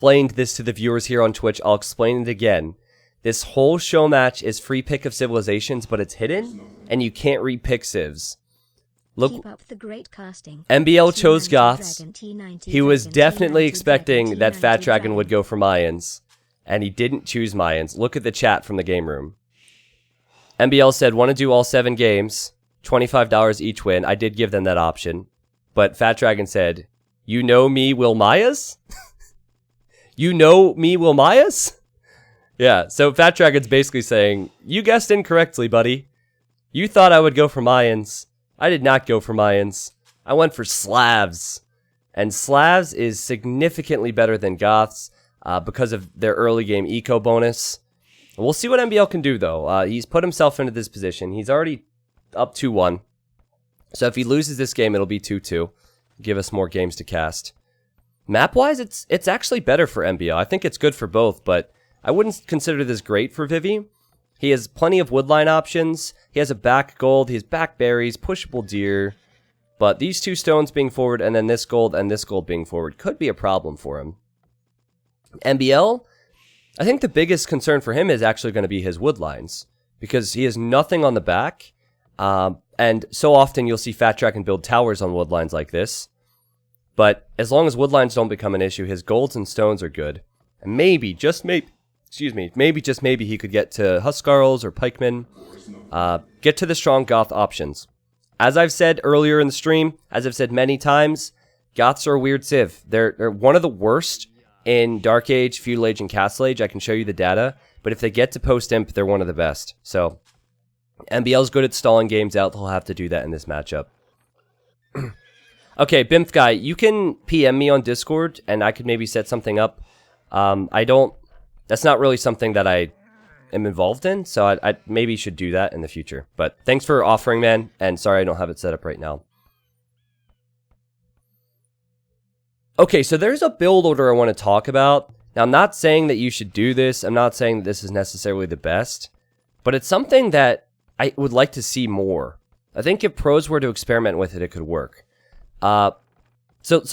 explained this to the viewers here on Twitch. I'll explain it again. This whole show match is free pick of civilizations, but it's hidden, and you can't re-pick civs. Look, Keep up the great casting. MBL chose T90 Goths. Dragon, T90 He was Dragon, definitely T90 expecting Dragon, that Fat T90 Dragon would go for Mayans, and he didn't choose Mayans. Look at the chat from the game room. MBL said, want to do all 7 games, $25 each win. I did give them that option, but Fat Dragon said, you know me will Mayas? You know me will Mayas? Yeah, so Fat Dragon's basically saying, you guessed incorrectly, buddy. You thought I would go for Mayans. I did not go for Mayans. I went for Slavs. And Slavs is significantly better than Goths because of their early game eco bonus. We'll see what MBL can do, though. He's put himself into this position. He's already up 2-1. So if he loses this game, it'll be 2-2. Give us more games to cast. Map-wise, it's actually better for MBL. I think it's good for both, but I wouldn't consider this great for Vivi. He has plenty of woodline options. He has a back gold. He has back berries, pushable deer. But these 2 stones being forward and then this gold and this gold being forward could be a problem for him. MBL, I think the biggest concern for him is actually going to be his woodlines. Because he has nothing on the back. And so often you'll see Fat Dragon build towers on woodlines like this. But as long as woodlines don't become an issue, his golds and stones are good. And maybe, just maybe, maybe just maybe he could get to Huskarls or Pikemen. Get to the strong Goth options. As I've said earlier in the stream, as I've said many times, Goths are a weird civ. They're one of the worst in Dark Age, Feudal Age, and Castle Age. I can show you the data. But if they get to post-imp, they're one of the best. So, MBL's good at stalling games out. He'll have to do that in this matchup. Okay, Bimf Guy, you can PM me on Discord, and I could maybe set something up. That's not really something that I am involved in, so I maybe should do that in the future. But thanks for offering, man, and sorry I don't have it set up right now. Okay, so there's a build order I want to talk about. Now, I'm not saying that you should do this. I'm not saying that this is necessarily the best, but it's something that I would like to see more. I think if pros were to experiment with it, it could work. So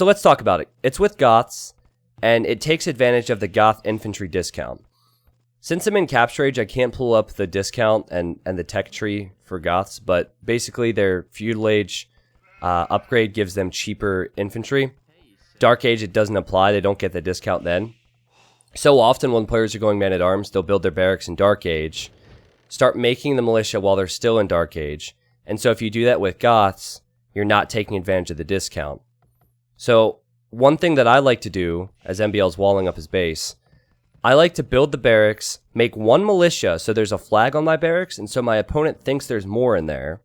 let's talk about it. It's with Goths, and it takes advantage of the Goth infantry discount. Since I'm in Capture Age, I can't pull up the discount and the tech tree for Goths, but basically their Feudal Age upgrade gives them cheaper infantry. Dark Age, it doesn't apply. They don't get the discount then. So often when players are going Man-at-Arms, they'll build their barracks in Dark Age, start making the militia while they're still in Dark Age. And so if you do that with Goths, you're not taking advantage of the discount. So one thing that I like to do, as MBL's walling up his base, I like to build the barracks, make 1 militia so there's a flag on my barracks, and so my opponent thinks there's more in there,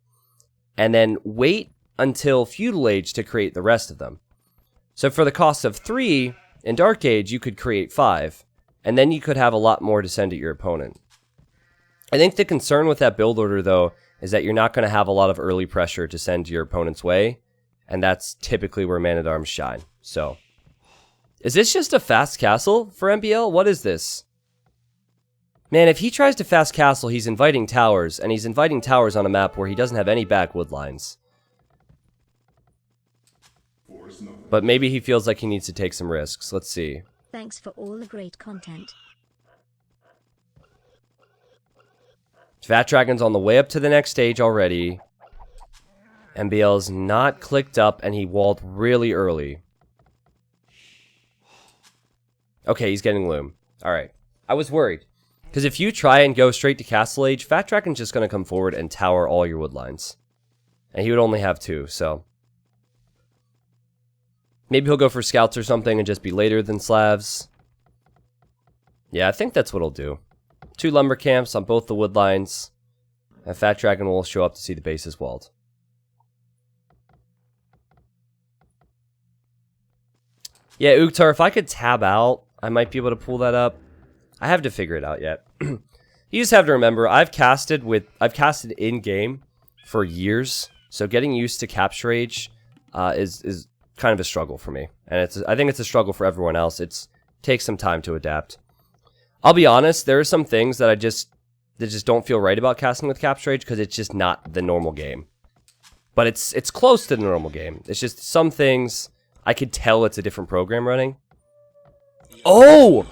and then wait until Feudal Age to create the rest of them. So for the cost of 3, in Dark Age, you could create 5, and then you could have a lot more to send at your opponent. I think the concern with that build order, though, is that you're not going to have a lot of early pressure to send to your opponent's way, and that's typically where Man-at-Arms shine. So, is this just a fast castle for MBL? What is this? Man, if he tries to fast castle, he's inviting towers, and he's inviting towers on a map where he doesn't have any back wood lines. But maybe he feels like he needs to take some risks. Let's see. Thanks for all the great content. Fat Dragon's on the way up to the next stage already. MBL's not clicked up, and he walled really early. Okay, he's getting Loom. Alright. I was worried. Because if you try and go straight to Castle Age, Fat Dragon's just going to come forward and tower all your wood lines. And he would only have 2, so... Maybe he'll go for scouts or something and just be later than Slavs. Yeah, I think that's what he'll do. 2 lumber camps on both the wood lines. And Fat Dragon will show up to see the bases walled. Yeah, Uktar, if I could tab out, I might be able to pull that up. I have to figure it out yet. You just have to remember, I've casted in-game for years. So getting used to Capture Age is kind of a struggle for me. And I think it's a struggle for everyone else. It takes some time to adapt. I'll be honest, there are some things that just don't feel right about casting with Capture Age because it's just not the normal game. But it's close to the normal game. It's just some things I could tell it's a different program running. Oh!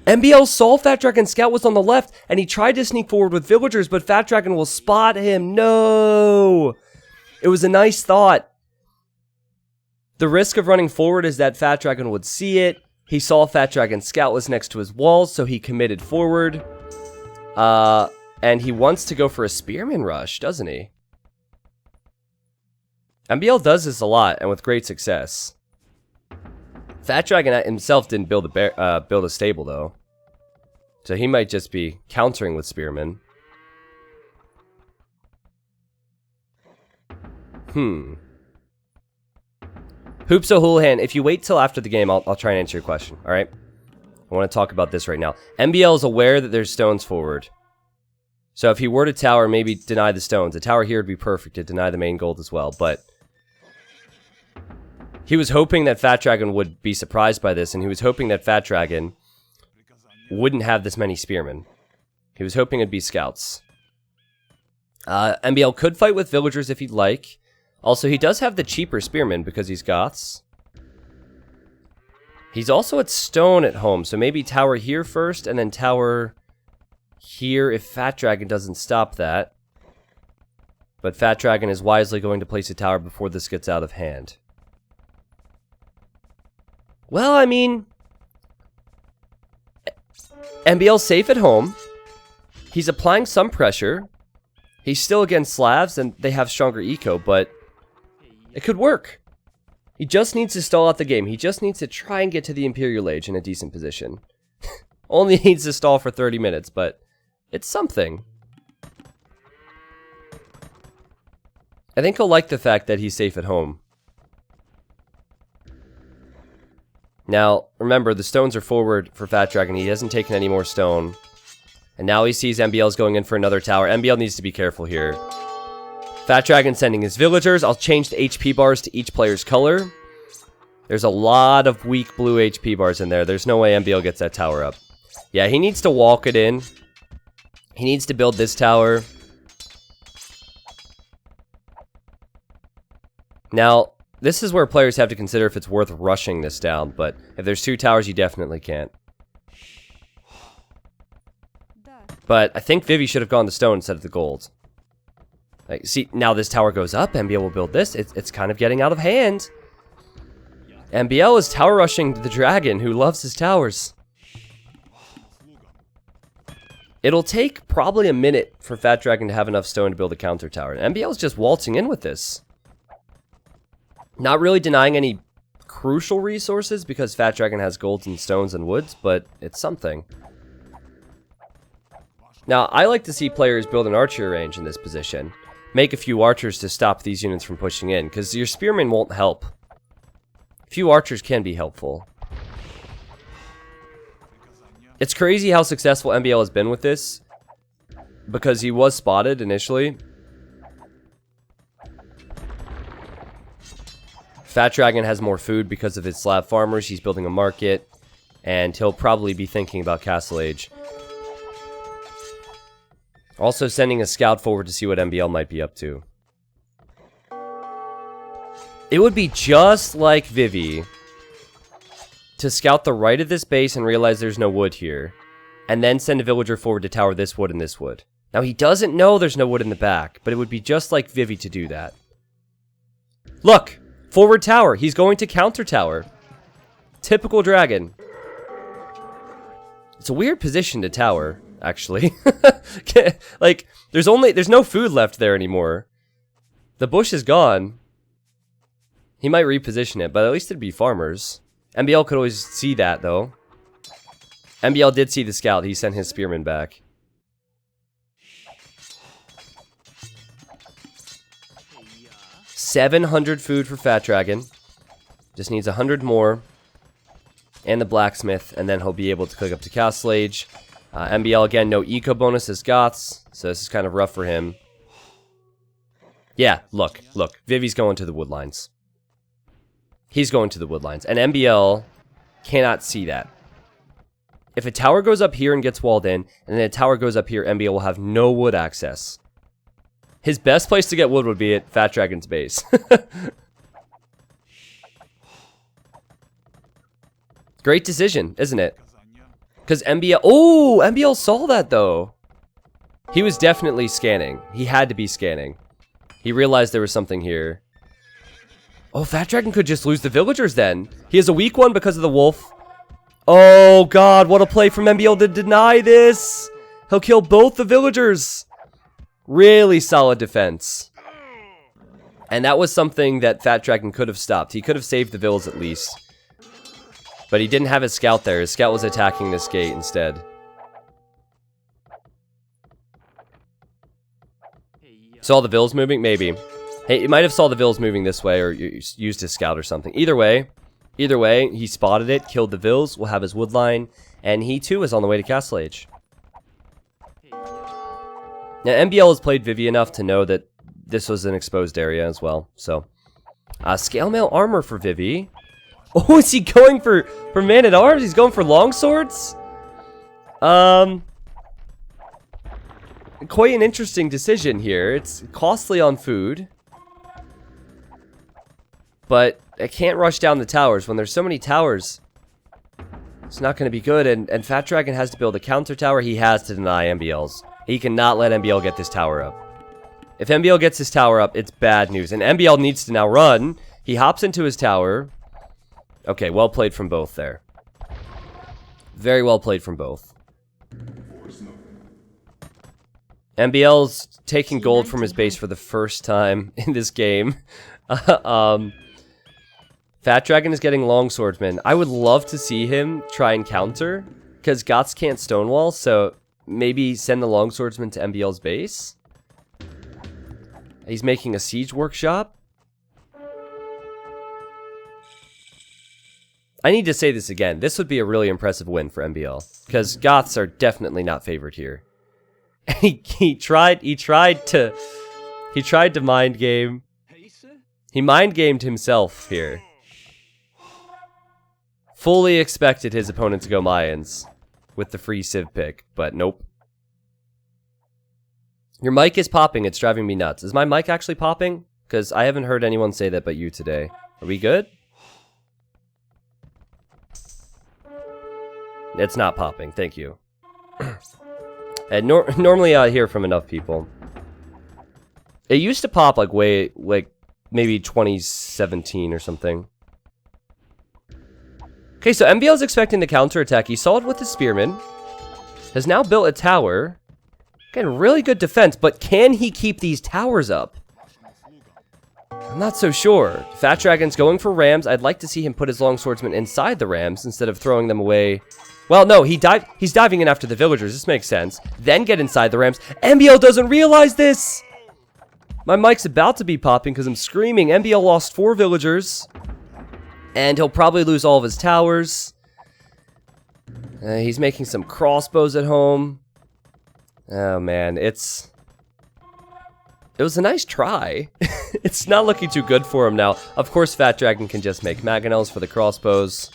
MBL saw Fat Dragon Scout was on the left, and he tried to sneak forward with villagers, but Fat Dragon will spot him. No! It was a nice thought. The risk of running forward is that Fat Dragon would see it. He saw Fat Dragon Scout was next to his walls, so he committed forward. And he wants to go for a Spearman Rush, doesn't he? MBL does this a lot, and with great success. Fat Dragon himself didn't build a stable, though. So he might just be countering with Spearman. Hoops O'Houlihan, if you wait till after the game, I'll try and answer your question, alright? I want to talk about this right now. MBL is aware that there's stones forward. So if he were to tower, maybe deny the stones. A tower here would be perfect to deny the main gold as well, but... he was hoping that Fat Dragon would be surprised by this, and he was hoping that Fat Dragon wouldn't have this many spearmen. He was hoping it'd be scouts. MBL could fight with villagers if he'd like. Also, he does have the cheaper spearmen because he's Goths. He's also at stone at home, so maybe tower here first, and then tower here if Fat Dragon doesn't stop that. But Fat Dragon is wisely going to place a tower before this gets out of hand. Well, I mean, MBL's safe at home. He's applying some pressure. He's still against Slavs, and they have stronger eco, but it could work. He just needs to stall out the game. He just needs to try and get to the Imperial Age in a decent position. Only needs to stall for 30 minutes, but it's something. I think he'll like the fact that he's safe at home. Now, remember, the stones are forward for Fat Dragon. He hasn't taken any more stone. And now he sees MBL's going in for another tower. MBL needs to be careful here. Fat Dragon sending his villagers. I'll change the HP bars to each player's color. There's a lot of weak blue HP bars in there. There's no way MBL gets that tower up. Yeah, he needs to walk it in. He needs to build this tower. Now, this is where players have to consider if it's worth rushing this down, but if there's two towers, you definitely can't. But I think Vivi should have gone to stone instead of the gold. Like, see, now this tower goes up, MBL will build this. It's kind of getting out of hand. MBL is tower rushing the dragon, who loves his towers. It'll take probably a minute for Fat Dragon to have enough stone to build a counter tower. And MBL is just waltzing in with this. Not really denying any crucial resources because Fat Dragon has golds and stones and woods, but it's something. Now, I like to see players build an archery range in this position. Make a few archers to stop these units from pushing in, because your spearmen won't help. A few archers can be helpful. It's crazy how successful MBL has been with this, because he was spotted initially. Fat Dragon has more food because of his Slav farmers. He's building a market, and he'll probably be thinking about Castle Age. Also sending a scout forward to see what MBL might be up to. It would be just like Vivi to scout the right of this base and realize there's no wood here, and then send a villager forward to tower this wood and this wood. Now, he doesn't know there's no wood in the back, but it would be just like Vivi to do that. Look! Forward tower. He's going to counter tower. Typical dragon. It's a weird position to tower, actually. Like, there's no food left there anymore. The bush is gone. He might reposition it, but at least it'd be farmers. MBL could always see that, though. MBL did see the scout. He sent his spearmen back. $700 food for Fat Dragon. Just needs 100 more. And the blacksmith, and then he'll be able to click up to Castle Age. MBL, again, no eco bonus as Goths, so this is kind of rough for him. Yeah, look. Vivi's going to the woodlines. He's going to the woodlines, and MBL cannot see that. If a tower goes up here and gets walled in, and then a tower goes up here, MBL will have no wood access. His best place to get wood would be at Fat Dragon's base. Great decision, isn't it? Because MBL... Oh, MBL saw that, though. He was definitely scanning. He had to be scanning. He realized there was something here. Oh, Fat Dragon could just lose the villagers then. He has a weak one because of the wolf. Oh, God. What a play from MBL to deny this. He'll kill both the villagers. Really solid defense. And that was something that Fat Dragon could have stopped. He could have saved the vills at least. But he didn't have his scout there. His scout was attacking this gate instead. Saw the vills moving? Maybe. Hey, he might have saw the vills moving this way or used his scout or something. Either way, he spotted it, killed the vills, will have his wood line, and he too is on the way to Castle Age. Now, MBL has played Vivi enough to know that this was an exposed area as well, so. Scale mail armor for Vivi. Oh, is he going for man-at-arms? He's going for longswords? Quite an interesting decision here. It's costly on food. But I can't rush down the towers. When there's so many towers, it's not going to be good. And Fat Dragon has to build a counter tower. He has to deny MBL's. He cannot let MBL get this tower up. If MBL gets his tower up, it's bad news. And MBL needs to now run. He hops into his tower. Okay, well played from both there. Very well played from both. MBL's taking gold from his base for the first time in this game. Fat Dragon is getting longswordsman. I would love to see him try and counter, because Goths can't stonewall, so maybe send the longswordsman to MBL's base. He's making a siege workshop. I need to say this again. This would be a really impressive win for MBL, because Goths are definitely not favored here. He tried to mind game. He mind gamed himself here. Fully expected his opponent to go Mayans with the free Civ pick, but nope. Your mic is popping. It's driving me nuts. Is my mic actually popping? Because I haven't heard anyone say that but you today. Are we good? It's not popping. Thank you. And normally I hear from enough people. It used to pop like maybe 2017 or something. Okay, so MBL's expecting the counterattack. He saw it with the spearman. Has now built a tower. Again, really good defense, but can he keep these towers up? I'm not so sure. Fat Dragon's going for rams. I'd like to see him put his longswordsman inside the rams instead of throwing them away. Well, no, he's diving in after the villagers. This makes sense. Then get inside the rams. MBL doesn't realize this! My mic's about to be popping because I'm screaming. MBL lost 4 villagers. And he'll probably lose all of his towers. He's making some crossbows at home. Oh, man. It was a nice try. It's not looking too good for him now. Of course, Fat Dragon can just make mangonels for the crossbows.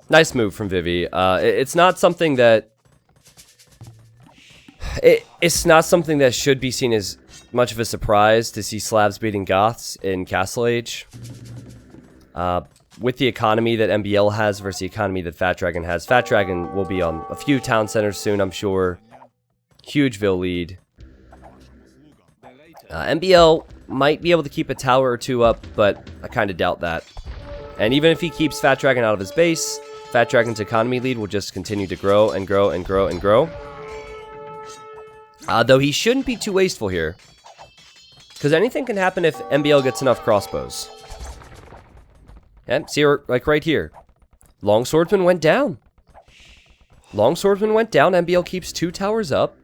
Nice move from Vivi. It's not something that... It's not something that should be seen as much of a surprise to see Slavs beating Goths in Castle Age. With the economy that MBL has versus the economy that Fat Dragon has. Fat Dragon will be on a few town centers soon, I'm sure. Huge Ville lead. MBL might be able to keep a tower or 2 up, but I kind of doubt that. And even if he keeps Fat Dragon out of his base, Fat Dragon's economy lead will just continue to grow and grow and grow and grow. Though he shouldn't be too wasteful here. Because anything can happen if MBL gets enough crossbows. Yeah, see, like right here. Longswordsman went down. Longswordsman went down. MBL keeps 2 towers up.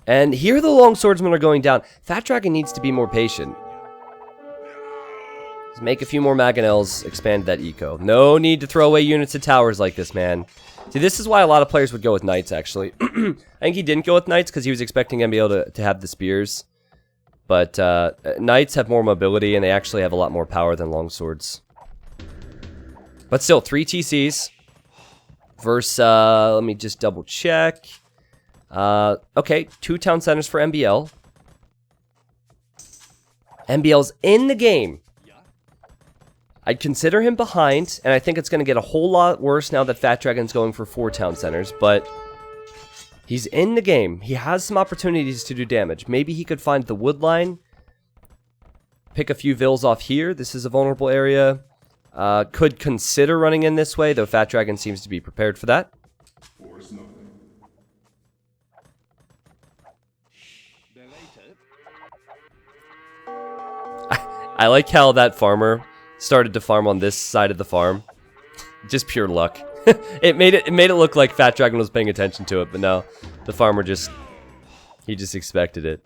And here the Longswordsmen are going down. Fat Dragon needs to be more patient. Let's make a few more mangonels, expand that eco. No need to throw away units at towers like this, man. See, this is why a lot of players would go with knights, actually. I think he didn't go with knights because he was expecting MBL to have the spears. But knights have more mobility, and they actually have a lot more power than longswords. But still, 3 TCs. Versus, let me just double check. Okay, 2 town centers for MBL. MBL's in the game. I'd consider him behind, and I think it's going to get a whole lot worse now that Fat Dragon's going for 4 town centers, but he's in the game. He has some opportunities to do damage. Maybe he could find the wood line, pick a few vills off here. This is a vulnerable area. Could consider running in this way, though Fat Dragon seems to be prepared for that. I like how that farmer started to farm on this side of the farm. Just pure luck. it made it look like Fat Dragon was paying attention to it, but no. The farmer just expected it.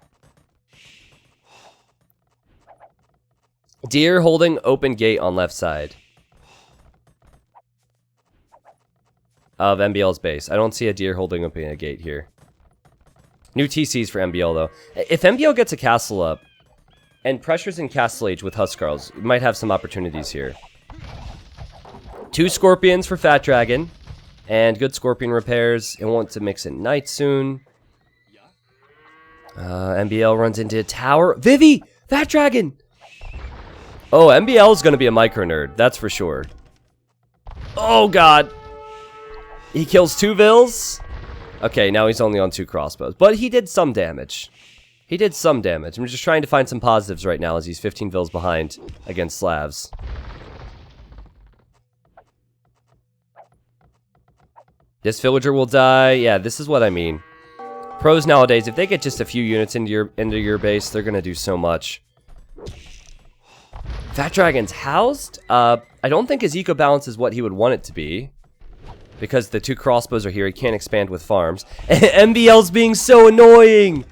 Deer holding open gate on left side of MBL's base. I don't see a deer holding open a gate here. New TCs for MBL though. If MBL gets a castle up and pressures in Castle Age with Huskarls, we might have some opportunities here. 2 Scorpions for Fat Dragon. And good Scorpion repairs. It wants to mix in Knight soon. MBL runs into a tower. Vivi! Fat Dragon! Oh, MBL is going to be a micro nerd. That's for sure. Oh, God. He kills 2 vills. Okay, now he's only on 2 crossbows. But he did some damage. He did some damage. I'm just trying to find some positives right now as he's 15 vills behind against Slavs. This villager will die. Yeah, this is what I mean. Pros nowadays, if they get just a few units into your base, they're gonna do so much. Fat Dragon's housed. I don't think his eco balance is what he would want it to be, because the 2 crossbows are here. He can't expand with farms. MBL's being so annoying.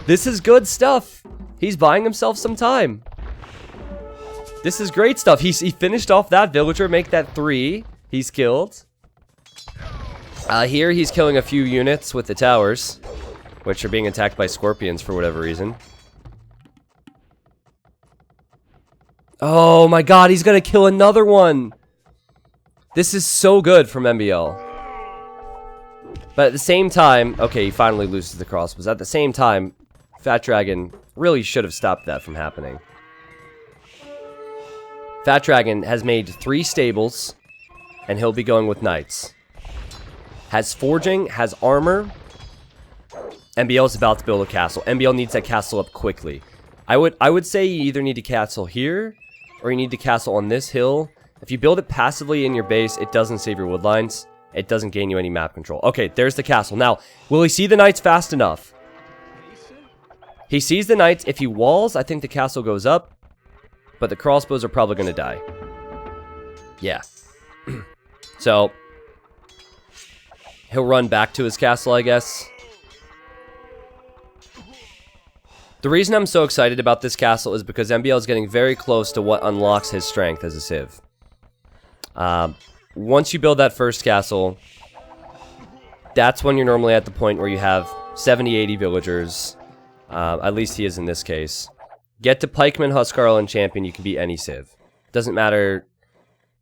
This is good stuff. He's buying himself some time. This is great stuff. He finished off that villager, make that 3. He's killed. Here he's killing a few units with the towers, which are being attacked by scorpions for whatever reason. Oh my god, he's gonna kill another one. This is so good from MBL. But at the same time, okay, he finally loses the crossbows. At the same time, Fat Dragon really should have stopped that from happening. Fat Dragon has made 3 stables, and he'll be going with knights. Has forging, has armor. MBL is about to build a castle. MBL needs that castle up quickly. I would say you either need to castle here, or you need to castle on this hill. If you build it passively in your base, it doesn't save your wood lines. It doesn't gain you any map control. Okay, there's the castle. Now, will he see the knights fast enough? He sees the knights. If he walls, I think the castle goes up. But the crossbows are probably going to die. Yeah. So, he'll run back to his castle, I guess. The reason I'm so excited about this castle is because MBL is getting very close to what unlocks his strength as a civ. Once you build that first castle, that's when you're normally at the point where you have 70, 80 villagers. At least he is in this case. Get to Pikeman, Huskarl, and Champion, you can beat any civ. Doesn't matter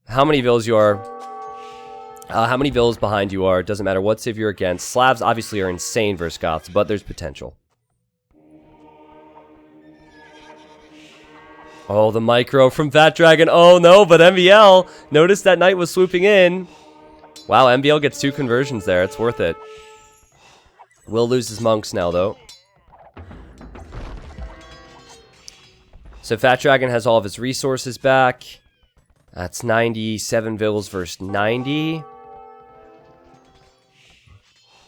how many vills you are, how many vills behind you are, doesn't matter what civ you're against. Slavs obviously are insane versus Goths, but there's potential. Oh, the micro from Fat Dragon. Oh no, but MBL noticed that knight was swooping in. Wow, MBL gets 2 conversions there. It's worth it. Will lose his monks now, though. So Fat Dragon has all of his resources back. That's 97 vills versus 90.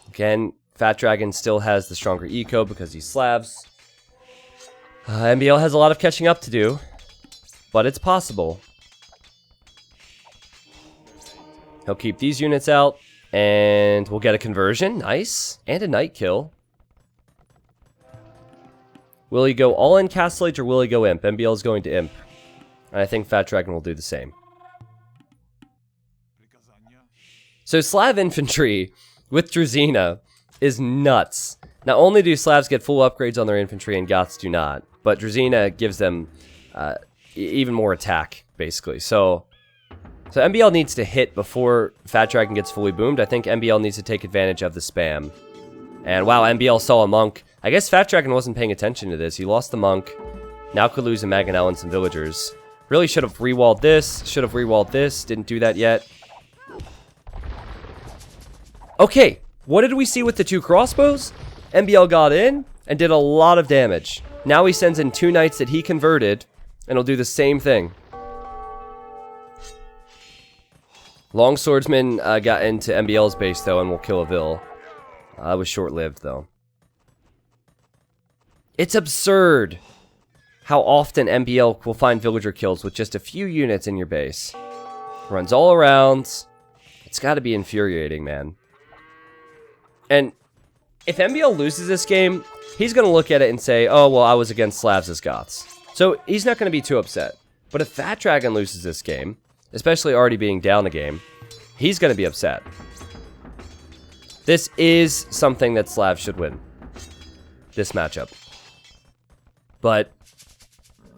Again, Fat Dragon still has the stronger eco because he's Slavs. MBL has a lot of catching up to do, but it's possible. He'll keep these units out, and we'll get a conversion. Nice. And a knight kill. Will he go all in Castle Age or will he go Imp? MBL is going to Imp. And I think Fat Dragon will do the same. So Slav infantry with Druzina is nuts. Not only do Slavs get full upgrades on their infantry and Goths do not, but Druzina gives them even more attack, basically. So MBL needs to hit before Fat Dragon gets fully boomed. I think MBL needs to take advantage of the spam. And wow, MBL saw a monk. I guess Fat Dragon wasn't paying attention to this. He lost the monk. Now could lose a Mangonel and some villagers. Really should have rewalled this. Should have rewalled this. Didn't do that yet. Okay, what did we see with the 2 crossbows? MBL got in and did a lot of damage. Now he sends in 2 knights that he converted, and he'll do the same thing. Long swordsman got into MBL's base, though, and will kill a Vil. It was short-lived, though. It's absurd how often MBL will find villager kills with just a few units in your base. Runs all around. It's got to be infuriating, man. And if MBL loses this game, he's going to look at it and say, oh, well, I was against Slavs as Goths. So he's not going to be too upset. But if Fat Dragon loses this game, especially already being down the game, he's going to be upset. This is something that Slavs should win. This matchup. But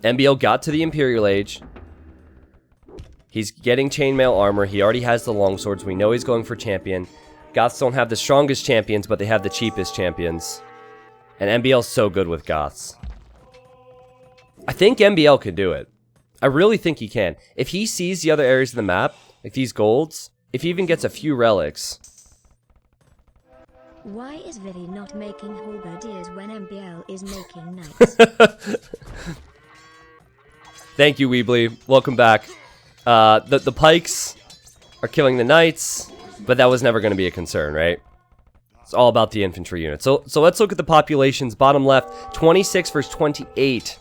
MBL got to the Imperial Age. He's getting chainmail armor. He already has the longswords. We know he's going for champion. Goths don't have the strongest champions, but they have the cheapest champions. And MBL's so good with Goths. I think MBL can do it. I really think he can. If he sees the other areas of the map, like these golds, if he even gets a few relics. Why is Vivi not making halberdiers when MBL is making knights? Thank you, Weebly. Welcome back. The pikes are killing the knights, but that was never going to be a concern, right? It's all about the infantry unit. So let's look at the populations. Bottom left, 26 versus 28.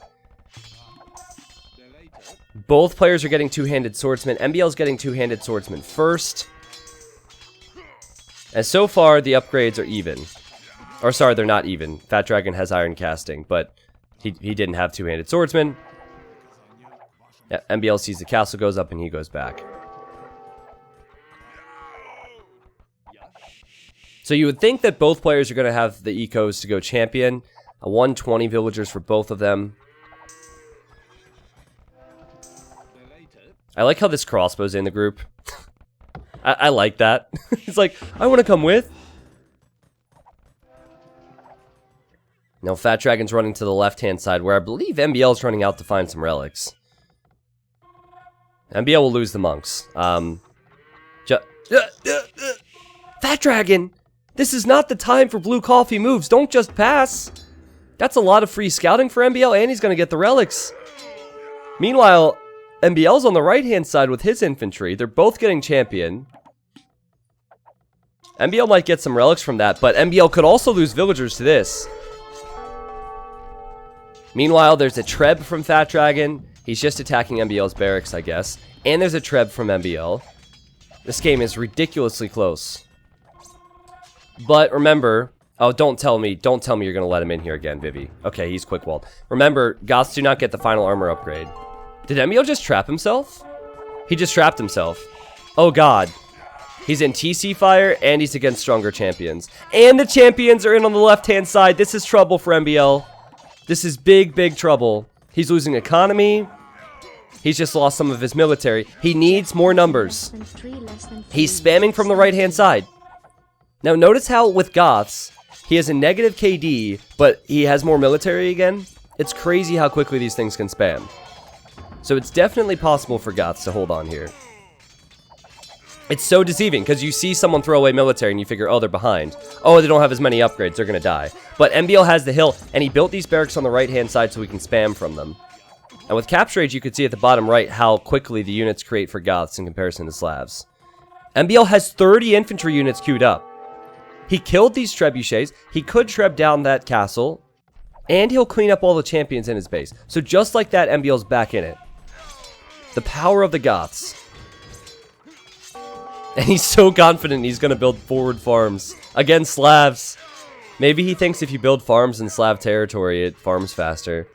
Both players are getting two-handed swordsman. MBL's getting two-handed swordsman first. And so far, the upgrades are even. Or sorry, they're not even. Fat Dragon has iron casting, but he didn't have two-handed swordsman. Yeah, MBL sees the castle goes up and he goes back. So you would think that both players are going to have the ecos to go champion. A 120 villagers for both of them. I like how this crossbow's in the group. I like that. He's like, I want to come with. Now Fat Dragon's running to the left-hand side, where I believe MBL's running out to find some relics. MBL will lose the monks. Fat Dragon! This is not the time for blue coffee moves. Don't just pass. That's a lot of free scouting for MBL, and he's going to get the relics. Meanwhile, MBL's on the right-hand side with his infantry. They're both getting champion. MBL might get some relics from that, but MBL could also lose villagers to this. Meanwhile, there's a Treb from Fat Dragon. He's just attacking MBL's barracks, I guess. And there's a Treb from MBL. This game is ridiculously close. But remember... Oh, don't tell me you're going to let him in here again, Vivi. Okay, he's quick-walled. Remember, Goths do not get the final armor upgrade. Did MBL just trap himself? He just trapped himself. Oh, God. He's in TC fire, and he's against stronger champions. And the champions are in on the left-hand side. This is trouble for MBL. This is big, big trouble. He's losing economy. He's just lost some of his military. He needs more numbers. He's spamming from the right-hand side. Now, notice how with Goths, he has a negative KD, but he has more military again. It's crazy how quickly these things can spam. So it's definitely possible for Goths to hold on here. It's so deceiving, because you see someone throw away military and you figure, oh, they're behind. Oh, they don't have as many upgrades, they're going to die. But MBL has the hill, and he built these barracks on the right-hand side so we can spam from them. And with Capture Age, you could see at the bottom right how quickly the units create for Goths in comparison to Slavs. MBL has 30 infantry units queued up. He killed these trebuchets, he could treb down that castle, and he'll clean up all the champions in his base. So just like that, MBL's back in it. The power of the Goths. And he's so confident he's going to build forward farms against Slavs. Maybe he thinks if you build farms in Slav territory, it farms faster.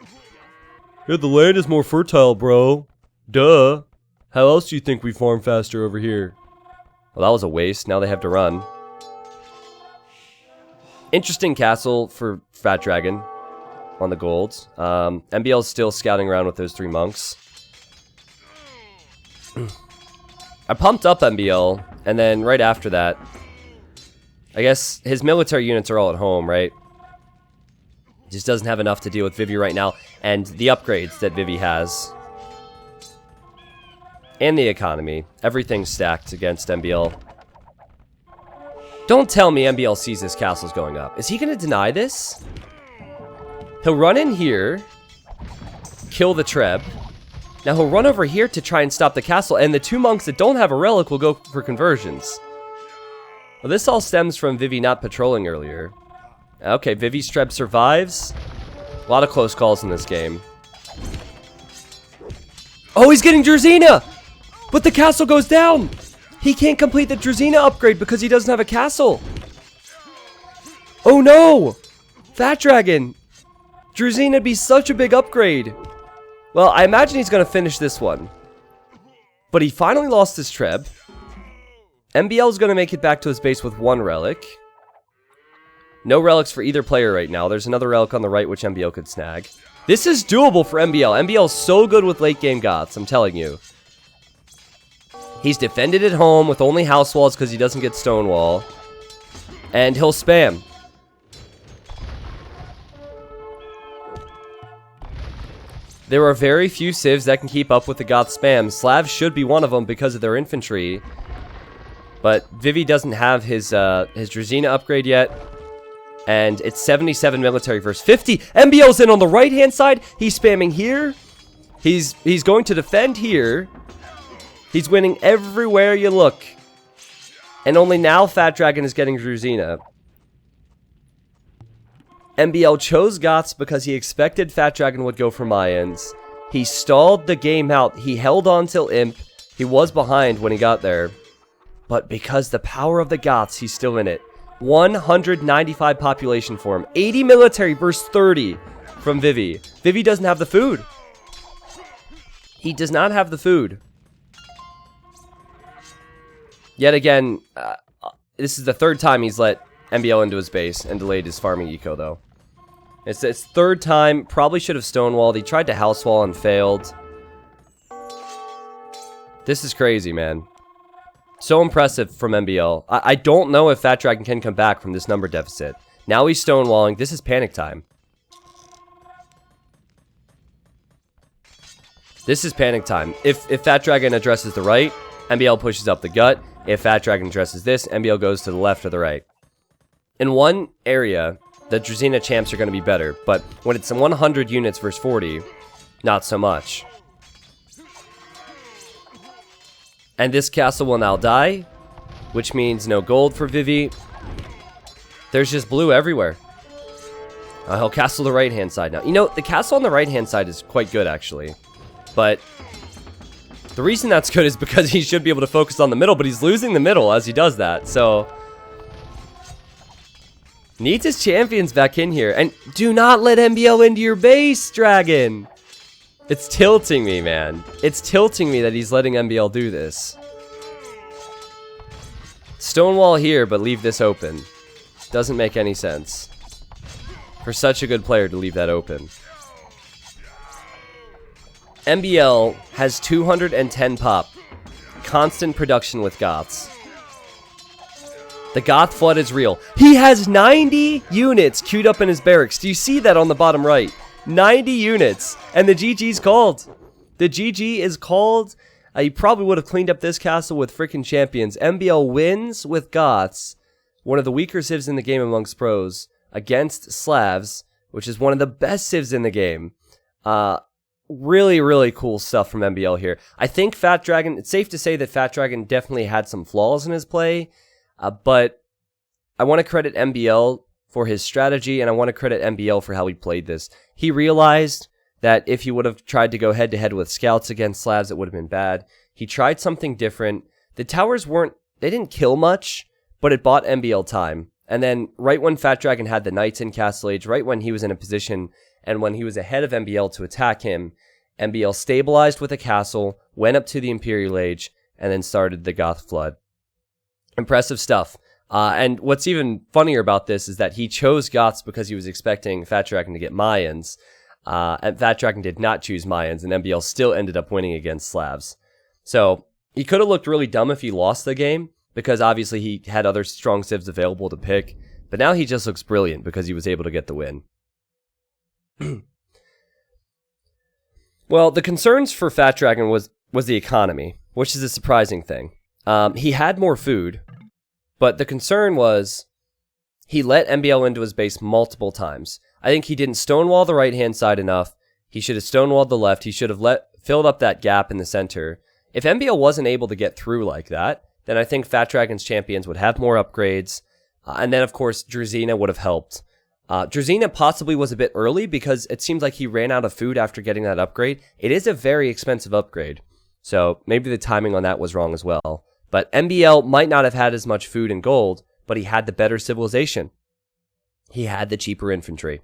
Yeah, the land is more fertile, bro. Duh. How else do you think we farm faster over here? Well, that was a waste. Now they have to run. Interesting castle for Fat Dragon on the golds. MBL's still scouting around with those 3 monks. I pumped up MBL, and then right after that, I guess his military units are all at home, right? Just doesn't have enough to deal with Vivi right now, and the upgrades that Vivi has. And the economy. Everything's stacked against MBL. Don't tell me MBL sees this castle's going up. Is he going to deny this? He'll run in here. Kill the Treb. Now he'll run over here to try and stop the castle. And the 2 monks that don't have a relic will go for conversions. Well, this all stems from Vivi not patrolling earlier. Okay, Vivi's Treb survives. A lot of close calls in this game. Oh, he's getting Drazina! But the castle goes down! He can't complete the Drazina upgrade because he doesn't have a castle. Oh no! Fat Dragon! Drazina'd be such a big upgrade. Well, I imagine he's going to finish this one. But he finally lost his Treb. MBL is going to make it back to his base with 1 relic. No relics for either player right now. There's another relic on the right which MBL could snag. This is doable for MBL. MBL is so good with late game Goths, I'm telling you. He's defended at home with only house walls because he doesn't get stonewall. And he'll spam. There are very few civs that can keep up with the Goth spam. Slavs should be one of them because of their infantry. But Vivi doesn't have his Drazina upgrade yet. And it's 77 military versus 50. MBL's in on the right-hand side. He's spamming here. He's going to defend here. He's winning everywhere you look. And only now Fat Dragon is getting Drazina. MBL chose Goths because he expected Fat Dragon would go for Mayans. He stalled the game out. He held on till Imp. He was behind when he got there. But because the power of the Goths, he's still in it. 195 population for him. 80 military versus 30 from Vivi. Vivi doesn't have the food. He does not have the food. Yet again, this is the 3rd time he's let MBL into his base and delayed his farming eco, though. It's 3rd time. Probably should have stonewalled. He tried to house wall and failed. This is crazy, man. So impressive from MBL. I don't know if Fat Dragon can come back from this number deficit. Now he's stonewalling. This is panic time. This is panic time. If Fat Dragon addresses the right, MBL pushes up the gut. If Fat Dragon addresses this, MBL goes to the left or the right. In one area, the Drazina champs are going to be better, but when it's 100 units versus 40, not so much. And this castle will now die, which means no gold for Vivi. There's just blue everywhere. He'll castle the right-hand side now. You know, the castle on the right-hand side is quite good, actually. But the reason that's good is because he should be able to focus on the middle, but he's losing the middle as he does that, so... Needs his champions back in here. And do not let MBL into your base, Dragon! It's tilting me, man. It's tilting me that he's letting MBL do this. Stonewall here, but leave this open. Doesn't make any sense. For such a good player to leave that open. MBL has 210 pop. Constant production with Goths. The Goth flood is real. He has 90 units queued up in his barracks. Do you see that on the bottom right? 90 units. And the GG's called. The GG is called. He probably would have cleaned up this castle with freaking champions. MBL wins with Goths. One of the weaker civs in the game amongst pros. Against Slavs. Which is one of the best civs in the game. Really, really cool stuff from MBL here. I think Fat Dragon, it's safe to say that Fat Dragon definitely had some flaws in his play. But I want to credit MBL for his strategy, and I want to credit MBL for how he played this. He realized that if he would have tried to go head-to-head with scouts against Slavs, it would have been bad. He tried something different. The towers they didn't kill much, but it bought MBL time. And then right when Fat Dragon had the knights in Castle Age, right when he was in a position, and when he was ahead of MBL to attack him, MBL stabilized with a castle, went up to the Imperial Age, and then started the Goth Flood. Impressive stuff. And what's even funnier about this is that he chose Goths because he was expecting Fat Dragon to get Mayans. And Fat Dragon did not choose Mayans, and MBL still ended up winning against Slavs. So he could have looked really dumb if he lost the game, because obviously he had other strong civs available to pick. But now he just looks brilliant because he was able to get the win. Well, the concerns for Fat Dragon was the economy. which is a surprising thing. He had more food, but the concern was he let MBL into his base multiple times. I think he didn't stonewall the right-hand side enough. He should have stonewalled the left. He should have filled up that gap in the center. If MBL wasn't able to get through like that, then I think Fat Dragon's champions would have more upgrades. And then, of course, Drazina would have helped. Drazina possibly was a bit early because it seems like he ran out of food after getting that upgrade. It is a very expensive upgrade, so maybe the timing on that was wrong as well. But MBL might not have had as much food and gold, but he had the better civilization. He had the cheaper infantry.